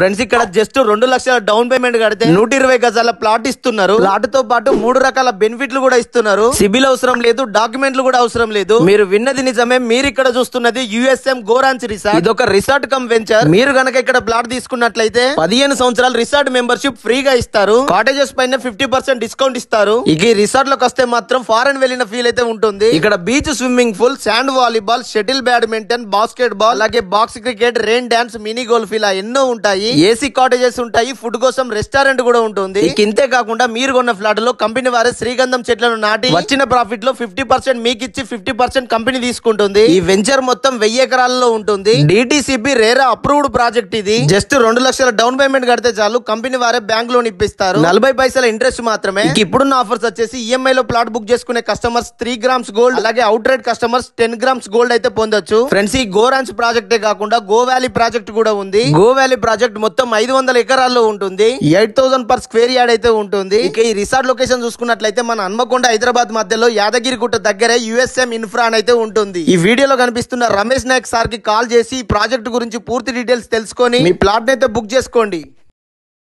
Friends ఇక్కడ just 2 లక్షల down payment కడితే 120 గజాల ప్లాట్ ఇస్తున్నారు. ప్లాట్ తో పాటు 3 రకాల బెనిఫిట్లు కూడా ఇస్తున్నారు. సిబిల్ అవసరం లేదు, డాక్యుమెంట్లు కూడా అవసరం లేదు. మీరు విన్నది నిజమే. మీరు ఇక్కడ చూస్తున్నది యుఎస్ఎం గోరాంచ్ రిసార్ట్. ఇది ఒక రిసార్ట్ కమ్ వెంచర్. మీరు గనక ఇక్కడ ప్లాట్ తీసుకున్నట్లయితే 15 సంవత్సరాలు రిసార్ట్ మెంబర్షిప్ ఫ్రీగా ఇస్తారు. కాటేజెస్ పైన 50% డిస్కౌంట్ ఇస్తారు. ఇక ఈ రిసార్ట్ లోకి వస్తే మాత్రం ఫారెన్ వెళ్ళిన ఫీల్ అయితే ఉంటుంది. ఇక్కడ beach, swimming pool, sand volleyball, shuttle badminton, basketball, అలాగే box cricket, rain dance, mini golf ఇలా ఎన్నో ఉంటాయి. ఏసీ కాటేజెస్ ఉంటాయి. ఫుడ్ కోసం రెస్టారెంట్ కూడా ఉంటుంది. ఇంతే కాకుండా మీరు కొన్న ఫ్లాట్ లో కంపెనీ వారే శ్రీగంధం చెట్లను నాటి వచ్చిన ప్రాఫిట్ లో 50% మీకు ఇచ్చి 50% కంపెనీ తీసుకుంటుంది. ఈ వెంచర్ మొత్తం 1000 ఎకరాలలో ఉంటుంది. డిటిసిపి రేరా అప్రూవ్డ్ ప్రాజెక్ట్ ఇది. జస్ట్ 2 లక్షల డౌన్ పేమెంట్ కడితే చాలు కంపెనీ వారే బ్యాంక్ లోన్ ఇప్పిస్తారు. 40 పైసల ఇంట్రెస్ట్ మాత్రమే. ఇప్పుడున్న ఆఫర్స్ వచ్చేసి ఈఎంఐ లో ప్లాట్ బుక్ చేసుకునే కస్టమర్స్ 3 గ్రామ్స్ గోల్డ్, అలాగే out right customers 10 grams gold అయితే పొందొచ్చు. ఫ్రెండ్స్ ఈ గోరాంచ్ ప్రాజెక్టే కాకుండా గో వ్యాలీ ప్రాజెక్ట్ కూడా ఉంది. గో వ్యాలీ ప్రాజెక్ట్ మొత్తం 500 ఎకరాల్లో ఉంటుంది. 8000 పర్ స్క్వేర్ యార్డ్ అయితే ఉంటుంది. ఇక ఈ రిసార్ట్ లొకేషన్ చూసుకున్నట్లయితే మన హన్మకొండ హైదరాబాద్ మధ్యలో యాదగిరిగుట్ట దగ్గరే యుఎస్ఎం ఇన్ఫ్రా అని అయితే ఉంటుంది. ఈ వీడియోలో కనిపిస్తున్న రమేష్ నాయక్ సార్ కి కాల్ చేసి ఈ ప్రాజెక్ట్ గురించి పూర్తి డీటెయిల్స్ తెలుసుకొని మీ ప్లాట్ అయితే బుక్ చేసుకోండి.